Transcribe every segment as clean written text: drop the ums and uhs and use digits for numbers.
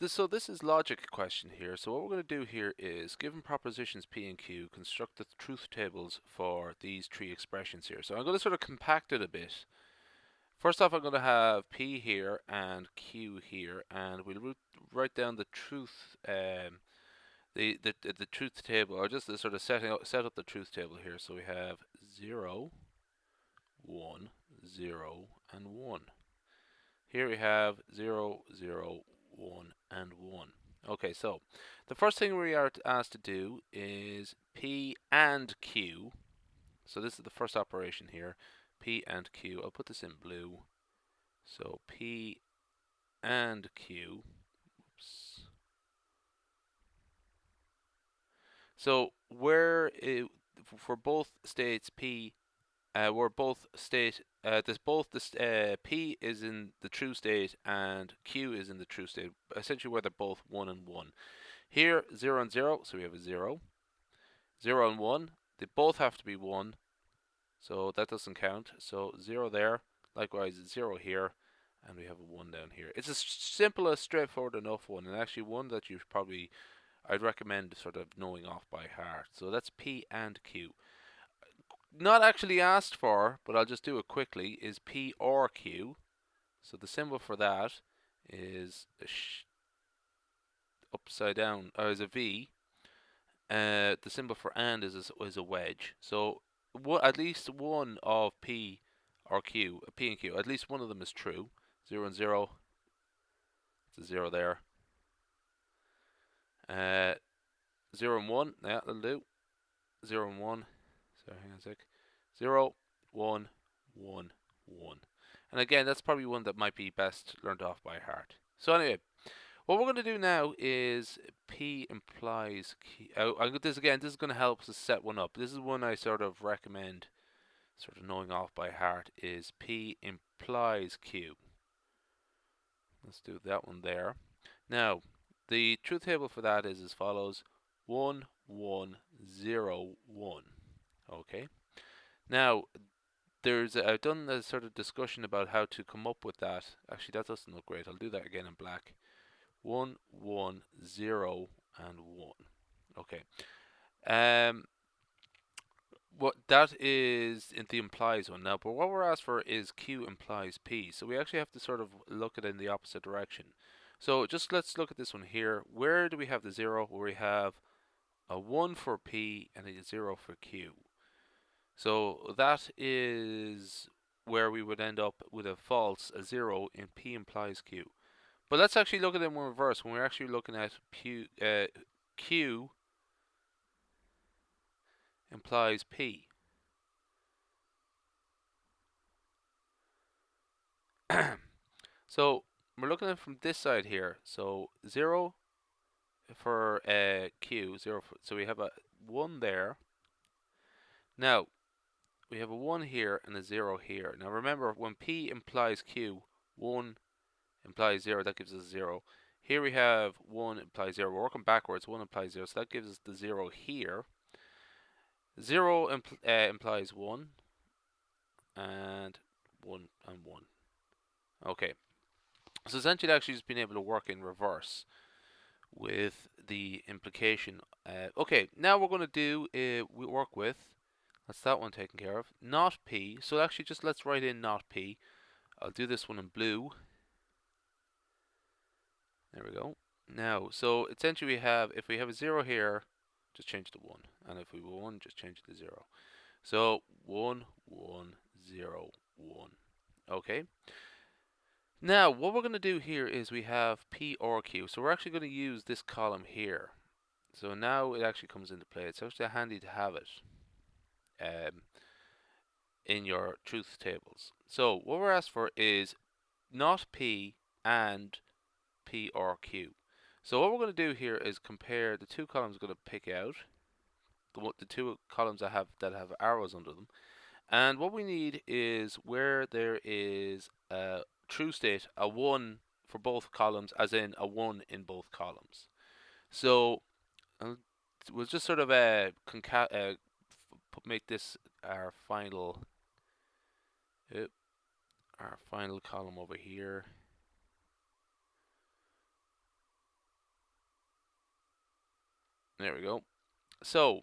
So this is logic question here. So what we're going to do here is, given propositions P and Q, construct the truth tables for these three expressions here. So I'm going to sort of compact it a bit. First off, I'm going to have P here and Q here, and we'll write down the truth, the truth table, or just the sort of set up the truth table here. So we have 0, 1, 0, and 1. Here we have 0, 0, 1, and 1. Okay, so the first thing we are asked to do is P and Q. So this is the first operation here. P and Q. I'll put this in blue. So P and Q. Oops. So where for both states P, where both state P is in the true state and Q is in the true state. Essentially, where they're both 1 and 1. Here, 0 and 0, so we have a 0. 0 and 1, they both have to be 1, so that doesn't count. So 0 there, likewise 0 here, and we have a 1 down here. It's as simple as straightforward enough one, and actually one that you probably, I'd recommend sort of knowing off by heart. So that's P and Q. Not actually asked for, but I'll just do it quickly, is P or Q. So the symbol for that is a upside down, or is a V. The symbol for and is a wedge. So at least one of P or Q, P and Q, at least one of them is true. 0 and 0, it's a 0 there. 0 and 1, yeah, that'll do. 0 and 1, sorry, hang on a sec. 0, 1, 1, 1. And again, that's probably one that might be best learned off by heart. So anyway, what we're going to do now is P implies Q. This is going to help us set one up. This is one I sort of recommend sort of knowing off by heart, is P implies Q. Let's do that one there. Now, the truth table for that is as follows: 1, 1, 0, 1. Okay. Now, I've done a sort of discussion about how to come up with that. Actually, that doesn't look great. I'll do that again in black. 1, 1, 0, and 1. Okay. What that is in the implies one now, but what we're asked for is Q implies P. So we actually have to sort of look at it in the opposite direction. So just let's look at this one here. Where do we have the 0? Where we have a 1 for P and a 0 for Q. So that is where we would end up with a false, a 0 in P implies Q. But let's actually look at them in reverse when we're actually looking at Q implies P. So we're looking at it from this side here. So 0 for Q, 0 for, so we have a 1 there. Now, we have a 1 here and a 0 here. Now remember, when P implies Q, 1 implies 0, that gives us 0. Here we have 1 implies 0. We're working backwards, 1 implies 0, so that gives us the 0 here. 0 implies 1, and 1 and 1. Okay, so essentially actually just being able to work in reverse with the implication. Okay, now we're going to do, we work with, that's that one taken care of, not P. So actually just let's write in not P. I'll do this one in blue. There we go. Now, so essentially we have, if we have a 0 here, just change to 1. And if we have 1, just change it to 0. So 1, 1, 0, 1. Okay. Now, what we're going to do here is we have P or Q. So we're actually going to use this column here. So now it actually comes into play. It's actually handy to have it in your truth tables. So what we're asked for is not P and P or Q. So what we're going to do here is compare the two columns we're going to pick out, the two columns that have arrows under them, and what we need is where there is a true state, a 1 for both columns, as in a 1 in both columns. So we'll just sort of make this our final column over here. There we go. So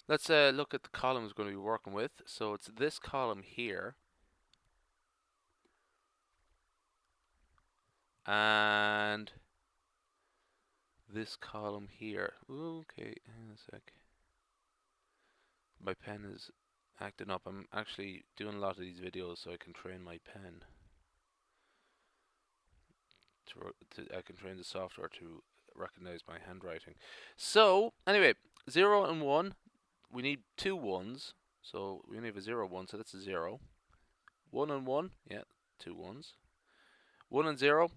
let's look at the columns we're going to be working with. So it's this column here, and this column here. Okay, hang on a sec. My pen is acting up. I'm actually doing a lot of these videos so I can train my pen. I can train the software to recognize my handwriting. So anyway, 0 and 1. We need 2 ones. So we only have a 0, 1, so that's a 0. 1 and 1, yeah, 2 ones. 1 and 0,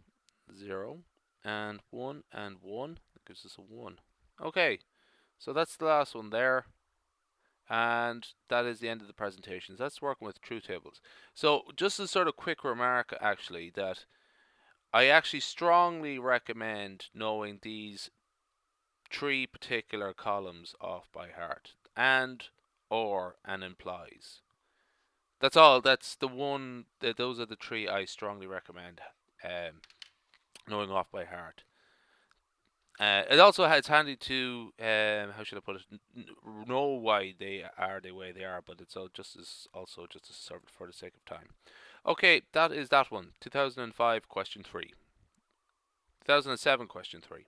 0. And 1 and 1, that gives us a 1. Okay, so that's the last one there. And that is the end of the presentation. That's working with truth tables. So just a sort of quick remark, actually, that I actually strongly recommend knowing these 3 particular columns off by heart, and, or, and implies. That's all. That's the one. Those are the 3 I strongly recommend knowing off by heart. It also it's handy to how should I put it? Know why they are the way they are, but it's also just to serve for the sake of time. Okay, that is that one. 2005 question 3. 2007 question 3.